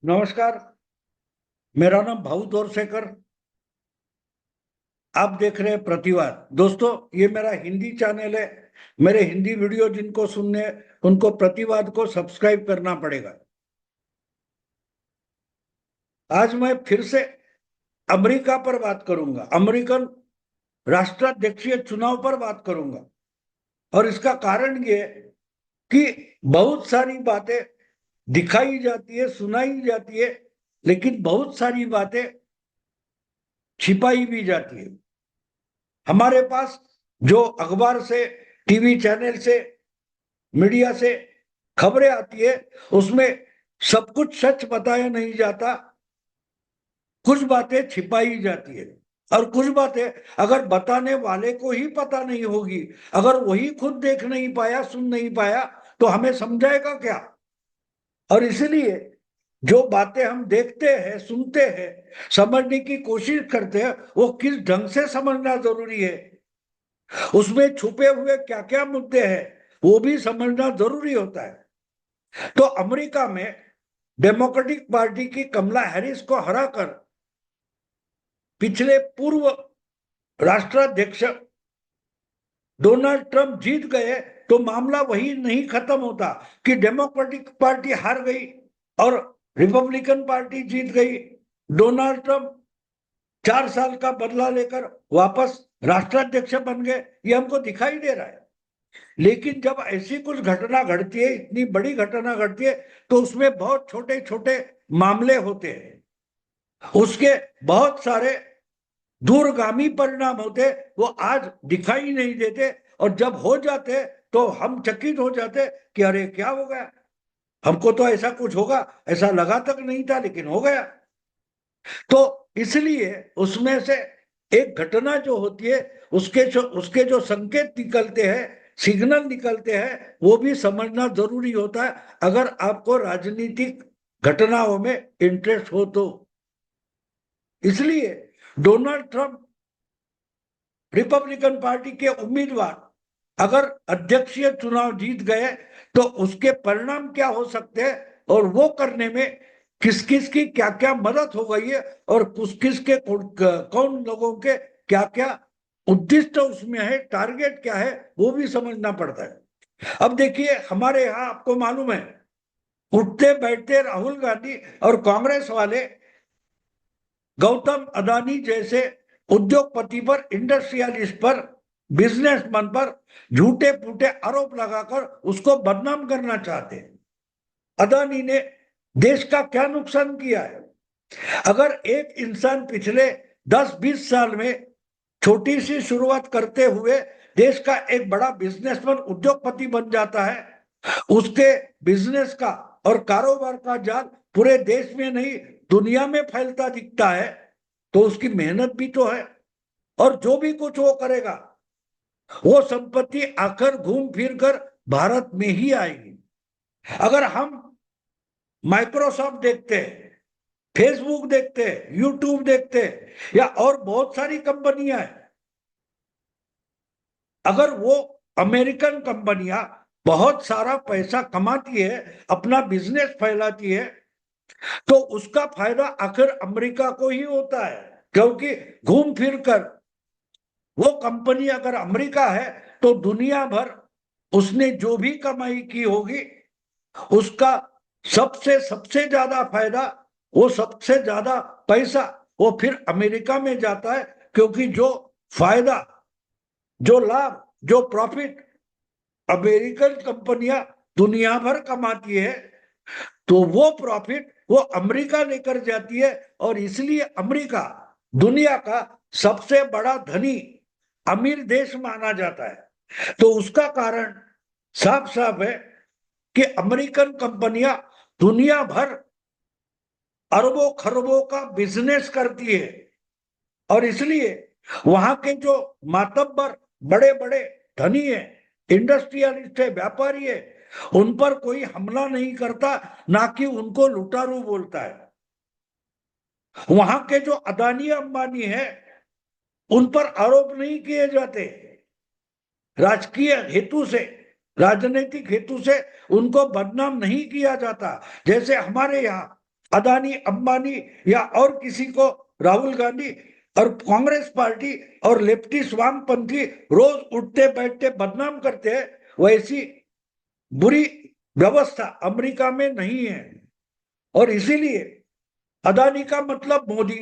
नमस्कार। मेरा नाम भाऊ दौरसेकर। आप देख रहे हैं प्रतिवाद। दोस्तों, ये मेरा हिंदी चैनल है। मेरे हिंदी वीडियो जिनको सुनने, उनको प्रतिवाद को सब्सक्राइब करना पड़ेगा। आज मैं फिर से अमेरिका पर बात करूंगा, अमेरिकन राष्ट्राध्यक्षीय चुनाव पर बात करूंगा। और इसका कारण ये है कि बहुत सारी बातें दिखाई जाती है, सुनाई जाती है, लेकिन बहुत सारी बातें छिपाई भी जाती है। हमारे पास जो अखबार से, टीवी चैनल से, मीडिया से खबरें आती है, उसमें सब कुछ सच बताया नहीं जाता। कुछ बातें छिपाई जाती है। और कुछ बातें अगर बताने वाले को ही पता नहीं होगी, अगर वही खुद देख नहीं पाया, सुन नहीं पाया, तो हमें समझाएगा क्या। और इसलिए जो बातें हम देखते हैं, सुनते हैं, समझने की कोशिश करते हैं, वो किस ढंग से समझना जरूरी है, उसमें छुपे हुए क्या क्या मुद्दे हैं, वो भी समझना जरूरी होता है। तो अमेरिका में डेमोक्रेटिक पार्टी की कमला हैरिस को हराकर पिछले पूर्व राष्ट्राध्यक्ष डोनाल्ड ट्रंप जीत गए, तो मामला वही नहीं खत्म होता कि डेमोक्रेटिक पार्टी हार गई और रिपब्लिकन पार्टी जीत गई। डोनाल्ड ट्रंप 4 साल का बदला लेकर वापस राष्ट्राध्यक्ष बन गए, ये हमको दिखाई दे रहा है। लेकिन जब ऐसी कुछ घटना घटती है, इतनी बड़ी घटना घटती है, तो उसमें बहुत छोटे छोटे मामले होते हैं, उसके बहुत सारे दूरगामी परिणाम होते, वो आज दिखाई नहीं देते। और जब हो जाते तो हम चकित हो जाते कि अरे क्या हो गया, हमको तो ऐसा कुछ होगा ऐसा लगा तक नहीं था, लेकिन हो गया। तो इसलिए उसमें से एक घटना जो होती है, उसके जो संकेत निकलते हैं, सिग्नल निकलते हैं, वो भी समझना जरूरी होता है, अगर आपको राजनीतिक घटनाओं में इंटरेस्ट हो तो। इसलिए डोनाल्ड ट्रंप रिपब्लिकन पार्टी के उम्मीदवार अगर अध्यक्षीय चुनाव जीत गए, तो उसके परिणाम क्या हो सकते हैं, और वो करने में किस किस की क्या क्या मदद हो गई है, और किस किस के कौन लोगों के क्या क्या उद्दिष्ट उसमें है, टारगेट क्या है, वो भी समझना पड़ता है। अब देखिए, हमारे यहाँ आपको मालूम है, उठते बैठते राहुल गांधी और कांग्रेस वाले गौतम अदानी जैसे उद्योगपति पर, इंडस्ट्रियलिस्ट पर, बिजनेसमैन पर झूठे फूटे आरोप लगाकर उसको बदनाम करना चाहते हैं। अदानी ने देश का क्या नुकसान किया है? अगर एक इंसान पिछले 10-20 साल में छोटी सी शुरुआत करते हुए देश का एक बड़ा बिजनेसमैन, उद्योगपति बन जाता है, उसके बिजनेस का और कारोबार का जाल पूरे देश में नहीं, दुनिया में फैलता दिखता है, तो उसकी मेहनत भी तो है। और जो भी कुछ वो करेगा, वो संपत्ति आकर घूम फिर कर भारत में ही आएगी। अगर हम माइक्रोसॉफ्ट देखते हैं, फेसबुक देखते हैं, यूट्यूब देखते हैं, या और बहुत सारी कंपनियां हैं, अगर वो अमेरिकन कंपनियां बहुत सारा पैसा कमाती है, अपना बिजनेस फैलाती है, तो उसका फायदा आखिर अमेरिका को ही होता है। क्योंकि घूम फिर कर वो कंपनी अगर अमेरिका है, तो दुनिया भर उसने जो भी कमाई की होगी, उसका सबसे सबसे ज्यादा फायदा, वो सबसे ज्यादा पैसा वो फिर अमेरिका में जाता है। क्योंकि जो फायदा, जो लाभ, जो प्रॉफिट अमेरिकन कंपनियां दुनिया भर कमाती है, तो वो प्रॉफिट वो अमेरिका लेकर जाती है। और इसलिए अमेरिका दुनिया का सबसे बड़ा धनी, अमीर देश माना जाता है। तो उसका कारण साफ साफ है कि अमेरिकन कंपनियां दुनिया भर अरबों खरबों का बिजनेस करती है। और इसलिए वहां के जो मातब्बर, बड़े बड़े धनी है, इंडस्ट्रियलिस्ट है, व्यापारी है, उन पर कोई हमला नहीं करता, ना कि उनको लुटारू बोलता है। वहां के जो अदानी अंबानी है, उन पर आरोप नहीं किए जाते राजकीय हेतु से, राजनीतिक हेतु से उनको बदनाम नहीं किया जाता, जैसे हमारे यहाँ अदानी अंबानी या और किसी को राहुल गांधी और कांग्रेस पार्टी और लेफ्टिस्ट वामपंथी रोज उठते बैठते बदनाम करते हैं, वैसी बुरी व्यवस्था अमेरिका में नहीं है। और इसीलिए अदानी का मतलब मोदी,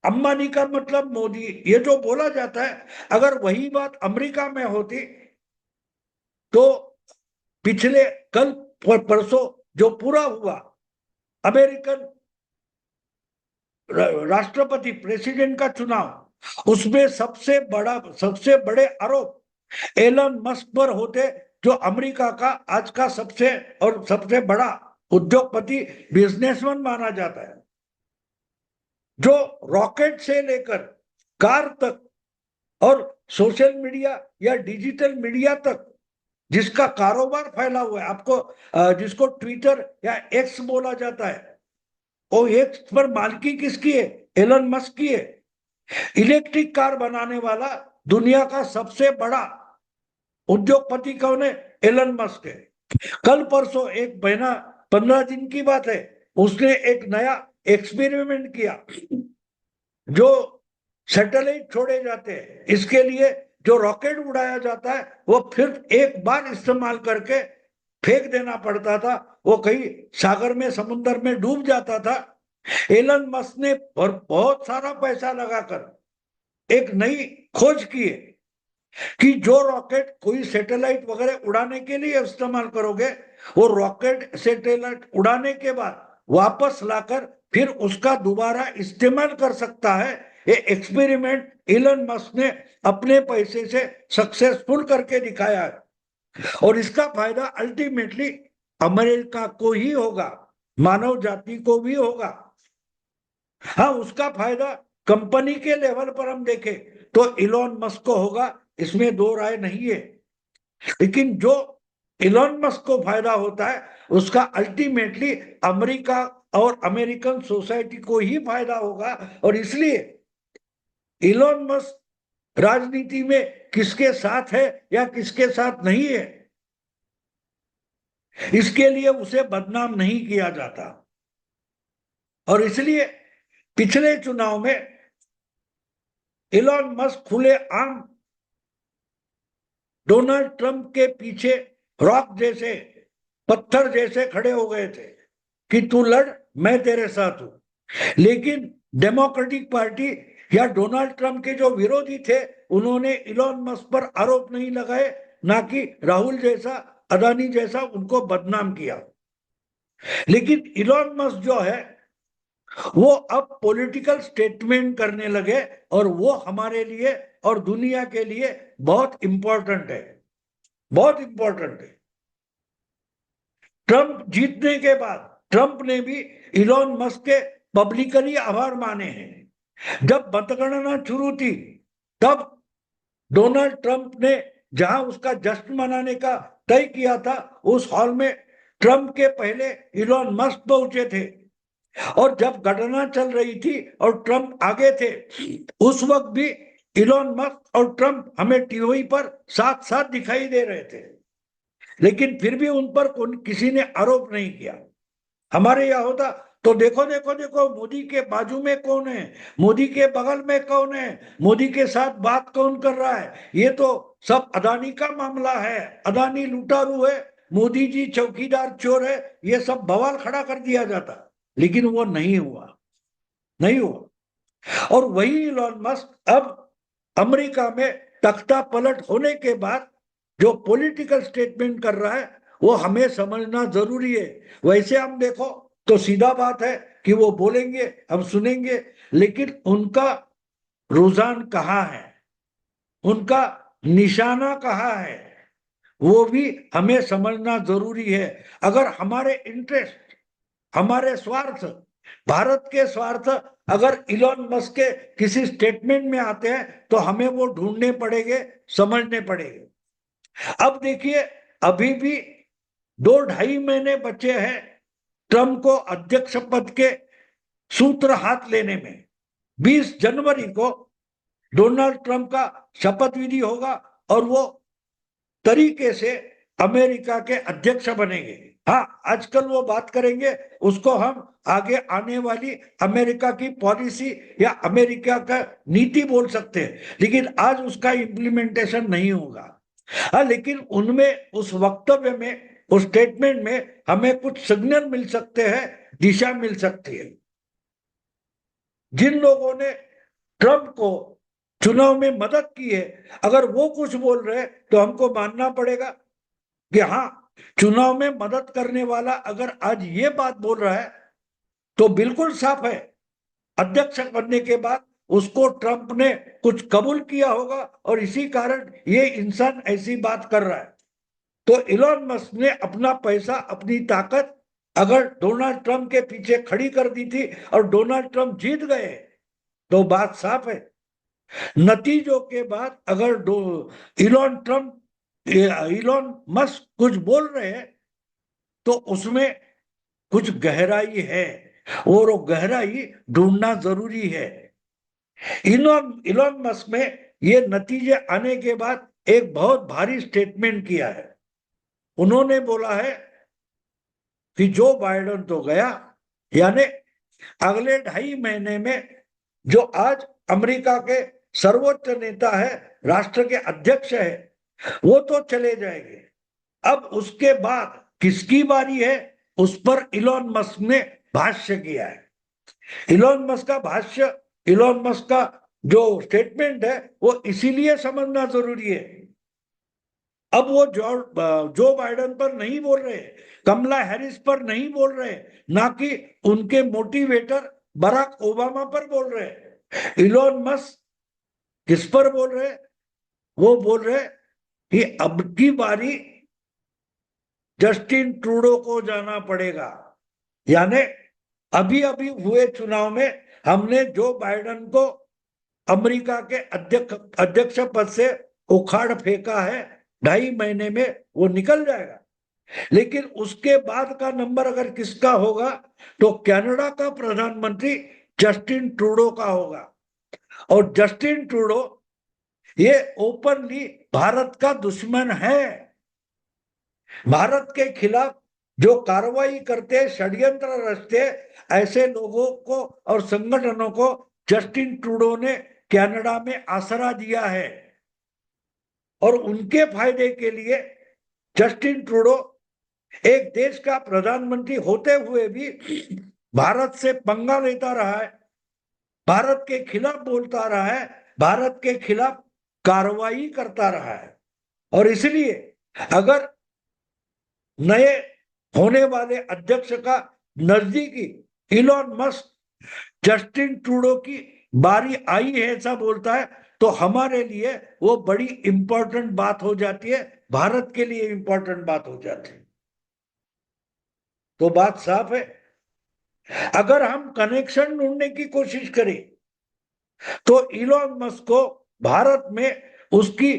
अंबानी का मतलब मोदी, ये जो बोला जाता है, अगर वही बात अमेरिका में होती तो पिछले कल परसों जो पूरा हुआ अमेरिकन राष्ट्रपति प्रेसिडेंट का चुनाव, उसमें सबसे बड़े आरोप एलन मस्क पर होते, जो अमेरिका का आज का सबसे बड़ा उद्योगपति बिजनेसमैन माना जाता है, जो रॉकेट से लेकर कार तक और सोशल मीडिया या डिजिटल मीडिया तक जिसका कारोबार फैला हुआ है, आपको जिसको ट्विटर या एक्स बोला जाता है, वो एक्स पर मालिकी किसकी है? एलन मस्क की है। इलेक्ट्रिक कार बनाने वाला दुनिया का सबसे बड़ा उद्योगपति कौन है? एलन मस्क है। कल परसों एक महीना 15 दिन की बात है, उसने एक नया एक्सपेरिमेंट किया, जो सैटेलाइट छोड़े जाते हैं, इसके लिए जो रॉकेट उड़ाया जाता है वो फिर एक बार इस्तेमाल करके फेंक देना पड़ता था, वो कहीं सागर में समुद्र में डूब जाता था। एलन मस्क ने बहुत सारा पैसा लगाकर एक नई खोज की है कि जो रॉकेट कोई सैटेलाइट वगैरह उड़ाने के लिए इस्तेमाल करोगे, वो रॉकेट सैटेलाइट उड़ाने के बाद वापस लाकर फिर उसका दोबारा इस्तेमाल कर सकता है। ये एक्सपेरिमेंट एलन मस्क ने अपने पैसे से सक्सेसफुल करके दिखाया है, और इसका फायदा अल्टीमेटली अमेरिका को ही होगा, मानव जाति को भी होगा। हाँ, उसका फायदा कंपनी के लेवल पर हम देखें तो इलॉन मस्क को होगा, इसमें दो राय नहीं है, लेकिन जो इलॉन मस्क को फायदा होता है उसका अल्टीमेटली अमेरिका और अमेरिकन सोसाइटी को ही फायदा होगा। और इसलिए इलॉन मस्क राजनीति में किसके साथ है या किसके साथ नहीं है, इसके लिए उसे बदनाम नहीं किया जाता। और इसलिए पिछले चुनाव में इलॉन मस्क खुले आम डोनाल्ड ट्रंप के पीछे रॉक जैसे, पत्थर जैसे खड़े हो गए थे कि तू लड़, मैं तेरे साथ हूं। लेकिन डेमोक्रेटिक पार्टी या डोनाल्ड ट्रंप के जो विरोधी थे, उन्होंने इलॉन मस्क पर आरोप नहीं लगाए, ना कि राहुल जैसा, अदानी जैसा उनको बदनाम किया। लेकिन इलॉन मस्क जो है वो अब पॉलिटिकल स्टेटमेंट करने लगे, और वो हमारे लिए और दुनिया के लिए बहुत इंपॉर्टेंट है, बहुत इंपॉर्टेंट है। ट्रंप जीतने के बाद ट्रंप ने भी इलॉन मस्क के पब्लिकली आभार माने हैं। जब मतगणना शुरू थी तब डोनाल्ड ट्रंप ने जहां उसका जश्न मनाने का तय किया था, उस हॉल में ट्रंप के पहले इलॉन मस्क पहुंचे थे, और जब घटना चल रही थी और ट्रंप आगे थे, उस वक्त भी इलॉन मस्क और ट्रंप हमें टीवी पर साथ साथ दिखाई दे रहे थे, लेकिन फिर भी उन पर किसी ने आरोप नहीं किया। हमारे यहाँ होता तो देखो देखो देखो, मोदी के बाजू में कौन है, मोदी के बगल में कौन है, मोदी के साथ बात कौन कर रहा है, ये तो सब अदानी का मामला है, अदानी लुटारू है, मोदी जी चौकीदार चोर है, ये सब बवाल खड़ा कर दिया जाता। लेकिन वो नहीं हुआ, नहीं हुआ। और वही इलॉन मस्क अब अमेरिका में तख्ता पलट होने के बाद जो पॉलिटिकल स्टेटमेंट कर रहा है, वो हमें समझना जरूरी है। वैसे हम देखो तो सीधा बात है कि वो बोलेंगे, हम सुनेंगे, लेकिन उनका रुझान कहाँ है, उनका निशाना कहाँ है, वो भी हमें समझना जरूरी है। अगर हमारे इंटरेस्ट, हमारे स्वार्थ, भारत के स्वार्थ अगर इलॉन मस्क के किसी स्टेटमेंट में आते हैं तो हमें वो ढूंढने पड़ेंगे, समझने पड़ेंगे। अब देखिए, अभी भी 2-2.5 महीने बचे हैं ट्रंप को अध्यक्ष पद के सूत्र हाथ लेने में। 20 जनवरी को डोनाल्ड ट्रंप का शपथ विधि होगा और वो तरीके से अमेरिका के अध्यक्ष बनेंगे। हाँ, आजकल वो बात करेंगे, उसको हम आगे आने वाली अमेरिका की पॉलिसी या अमेरिका का नीति बोल सकते हैं, लेकिन आज उसका इम्प्लीमेंटेशन नहीं होगा। हाँ, लेकिन उनमें, उस वक्तव्य में, उस स्टेटमेंट में हमें कुछ सिग्नल मिल सकते हैं, दिशा मिल सकती है। जिन लोगों ने ट्रंप को चुनाव में मदद की है, अगर वो कुछ बोल रहे हैं तो हमको मानना पड़ेगा कि हाँ, चुनाव में मदद करने वाला अगर आज ये बात बोल रहा है तो बिल्कुल साफ है, अध्यक्ष बनने के बाद उसको ट्रंप ने कुछ कबूल किया होगा और इसी कारण ये इंसान ऐसी बात कर रहा है। तो इलॉन मस्क ने अपना पैसा, अपनी ताकत अगर डोनाल्ड ट्रंप के पीछे खड़ी कर दी थी और डोनाल्ड ट्रंप जीत गए तो बात साफ है। नतीजों के बाद अगर इलॉन ट्रंप इलॉन मस्क कुछ बोल रहे हैं तो उसमें कुछ गहराई है, और वो गहराई ढूंढना जरूरी है। इलॉन इलॉन मस्क में ये नतीजे आने के बाद एक बहुत भारी स्टेटमेंट किया है। उन्होंने बोला है कि जो बाइडेन तो गया, यानी अगले 2.5 महीने में जो आज अमेरिका के सर्वोच्च नेता है, राष्ट्र के अध्यक्ष है, वो तो चले जाएंगे। अब उसके बाद किसकी बारी है, उस पर इलॉन मस्क ने भाष्य किया है। इलॉन मस्क का भाष्य, इलॉन मस्क का जो स्टेटमेंट है, वो इसीलिए समझना जरूरी है। अब वो जो बाइडेन पर नहीं बोल रहे, कमला हैरिस पर नहीं बोल रहे, ना कि उनके मोटिवेटर बराक ओबामा पर बोल रहे। इलॉन मस्क किस पर बोल रहे, वो बोल रहे कि अब की बारी जस्टिन ट्रूडो को जाना पड़ेगा। यानी अभी अभी हुए चुनाव में हमने जो बाइडेन को अमेरिका के अध्यक्ष पद से उखाड़ फेंका है, 2.5 महीने में वो निकल जाएगा। लेकिन उसके बाद का नंबर अगर किसका होगा तो कनाडा का प्रधानमंत्री जस्टिन ट्रूडो का होगा। और जस्टिन ट्रूडो ये ओपनली भारत का दुश्मन है। भारत के खिलाफ जो कार्रवाई करते, षड्यंत्र रचते, ऐसे लोगों को और संगठनों को जस्टिन ट्रूडो ने कनाडा में आसरा दिया है। और उनके फायदे के लिए जस्टिन ट्रूडो एक देश का प्रधानमंत्री होते हुए भी भारत से पंगा लेता रहा है, भारत के खिलाफ बोलता रहा है, भारत के खिलाफ कार्रवाई करता रहा है। और इसलिए अगर नए होने वाले अध्यक्ष का नजदीकी इलॉन मस्क जस्टिन ट्रूडो की बारी आई है ऐसा बोलता है तो हमारे लिए वो बड़ी इंपॉर्टेंट बात हो जाती है, भारत के लिए इंपॉर्टेंट बात हो जाती है। तो बात साफ है, अगर हम कनेक्शन ढूंढने की कोशिश करें तो इलॉन मस्क को भारत में उसकी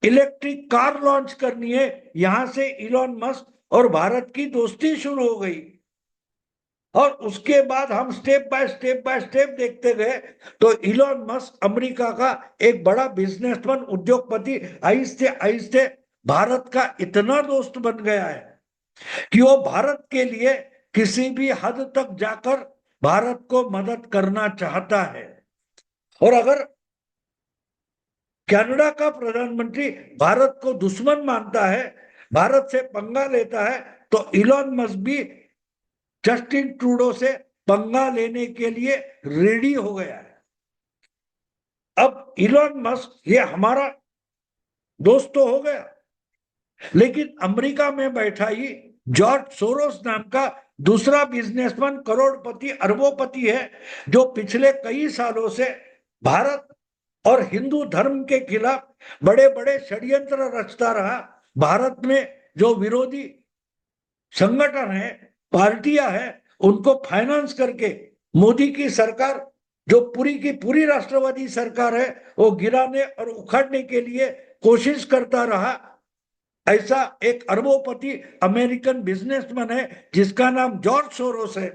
इलेक्ट्रिक कार लॉन्च करनी है। यहां से इलॉन मस्क और भारत की दोस्ती शुरू हो गई, और उसके बाद हम स्टेप बाय स्टेप देखते गए तो इलॉन मस्क अमेरिका का एक बड़ा बिजनेसमैन, उद्योगपति, आहिस्ते आहिस्ते भारत का इतना दोस्त बन गया है कि वो भारत के लिए किसी भी हद तक जाकर भारत को मदद करना चाहता है। और अगर कनाडा का प्रधानमंत्री भारत को दुश्मन मानता है, भारत से पंगा लेता है, तो इलॉन मस्क भी जस्टिन ट्रूडो से पंगा लेने के लिए रेडी हो गया है। अब इलॉन मस्क ये हमारा दोस्त तो हो गया, लेकिन अमेरिका में बैठा ही जॉर्ज सोरोस नाम का दूसरा बिजनेसमैन, करोड़पति, अरबोपति है, जो पिछले कई सालों से भारत और हिंदू धर्म के खिलाफ बड़े बड़े षड्यंत्र रचता रहा। भारत में जो विरोधी संगठन है, पार्टियां हैं, उनको फाइनेंस करके मोदी की सरकार, जो पूरी की पूरी राष्ट्रवादी सरकार है, वो गिराने और उखाड़ने के लिए कोशिश करता रहा। ऐसा एक अरबोपति अमेरिकन बिजनेसमैन है जिसका नाम जॉर्ज सोरोस है।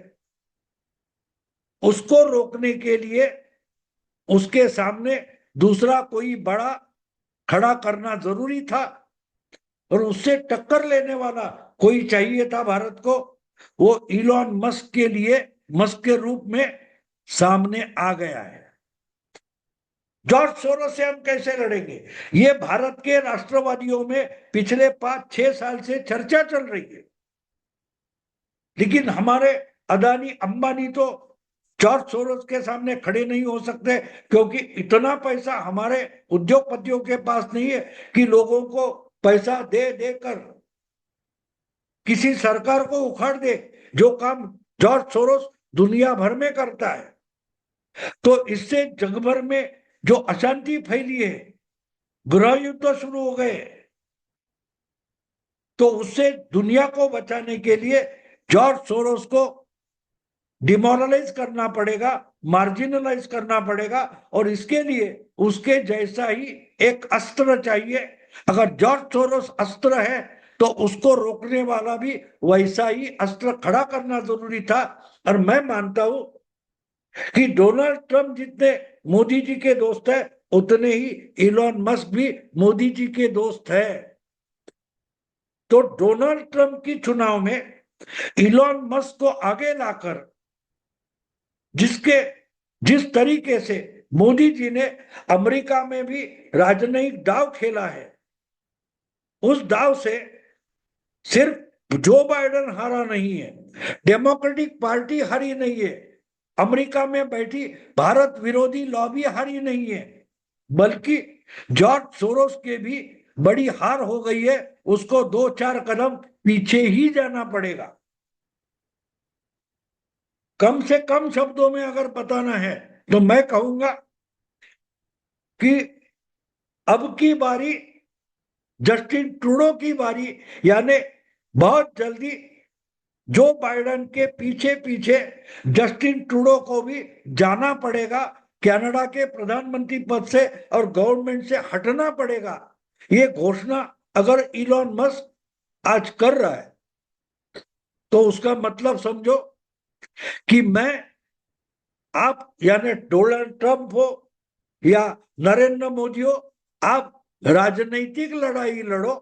उसको रोकने के लिए उसके सामने दूसरा कोई बड़ा खड़ा करना जरूरी था, और उससे टक्कर लेने वाला कोई चाहिए था भारत को, वो इलॉन मस्क के लिए, मस्क के रूप में सामने आ गया है। जॉर्ज सोरोस से हम कैसे लड़ेंगे, ये भारत के राष्ट्रवादियों में पिछले 5-6 साल से चर्चा चल रही है। लेकिन हमारे अदानी अंबानी तो जॉर्ज सोरोस के सामने खड़े नहीं हो सकते, क्योंकि इतना पैसा हमारे उद्योगपतियों के पास नहीं है कि लोगों को पैसा दे देकर किसी सरकार को उखाड़ दे, जो काम जॉर्ज सोरोस दुनिया भर में करता है। तो इससे जग भर में जो अशांति फैली है, गृह युद्ध शुरू हो गए, तो उससे दुनिया को बचाने के लिए जॉर्ज सोरोस को डिमोरलाइज करना पड़ेगा, मार्जिनलाइज करना पड़ेगा, और इसके लिए उसके जैसा ही एक अस्त्र चाहिए। अगर जॉर्ज सोरोस अस्त्र है तो उसको रोकने वाला भी वैसा ही अस्त्र खड़ा करना जरूरी था। और मैं मानता हूं कि डोनाल्ड ट्रंप जितने मोदी जी के दोस्त है, उतने ही इलॉन मस्क भी मोदी जी के दोस्त है। तो डोनाल्ड ट्रंप की चुनाव में इलॉन मस्क को आगे लाकर जिस तरीके से मोदी जी ने अमेरिका में भी राजनयिक दांव खेला है, उस दांव से सिर्फ जो बाइडेन हारा नहीं है, डेमोक्रेटिक पार्टी हारी नहीं है, अमेरिका में बैठी भारत विरोधी लॉबी हारी नहीं है, बल्कि जॉर्ज सोरोस के भी बड़ी हार हो गई है। उसको 2-4 कदम पीछे ही जाना पड़ेगा। कम से कम शब्दों में अगर बताना है तो मैं कहूंगा कि अब की बारी जस्टिन ट्रूडो की बारी, यानी बहुत जल्दी जो बाइडेन के पीछे पीछे जस्टिन ट्रूडो को भी जाना पड़ेगा, कनाडा के प्रधानमंत्री पद से और गवर्नमेंट से हटना पड़ेगा। ये घोषणा अगर इलॉन मस्क आज कर रहा है तो उसका मतलब समझो कि मैं, आप यानी डोनाल्ड ट्रंप हो या नरेंद्र मोदी हो, आप राजनीतिक लड़ाई लड़ो,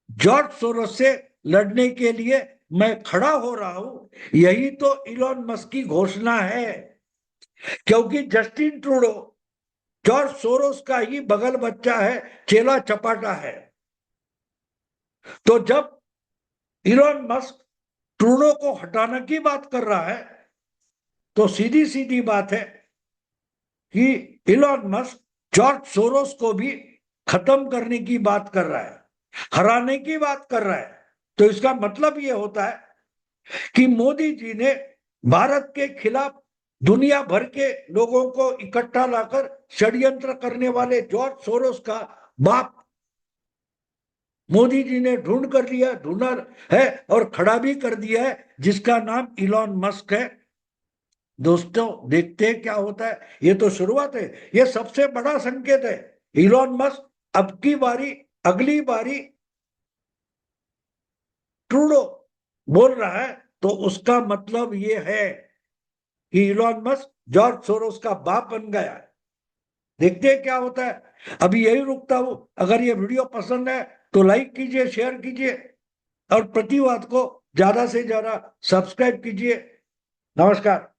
जॉर्ज सोरोस से लड़ने के लिए मैं खड़ा हो रहा हूं। यही तो इलॉन मस्क की घोषणा है, क्योंकि जस्टिन ट्रूडो जॉर्ज सोरोस का ही बगल बच्चा है, चेला चपाटा है। तो जब इलॉन मस्क ट्रूडो को हटाने की बात कर रहा है, तो सीधी सीधी बात है कि इलॉन मस्क जॉर्ज सोरोस को भी खत्म करने की बात कर रहा है, हराने की बात कर रहा है। तो इसका मतलब यह होता है कि मोदी जी ने भारत के खिलाफ दुनिया भर के लोगों को इकट्ठा लाकर षड्यंत्र करने वाले जॉर्ज सोरोस का बाप मोदी जी ने ढूंढा है और खड़ा भी कर दिया है, जिसका नाम इलॉन मस्क है। दोस्तों, देखते हैं क्या होता है। ये तो शुरुआत है, ये सबसे बड़ा संकेत है। इलॉन मस्क अब की बारी, अगली बारी ट्रूडो बोल रहा है तो उसका मतलब ये है कि इलॉन मस्क जॉर्ज सोरोस का बाप बन गया है। देखते हैं क्या होता है। अभी यही रुकता हूं। अगर ये वीडियो पसंद है तो लाइक कीजिए, शेयर कीजिए और प्रतिवाद को ज्यादा से ज्यादा सब्सक्राइब कीजिए। नमस्कार।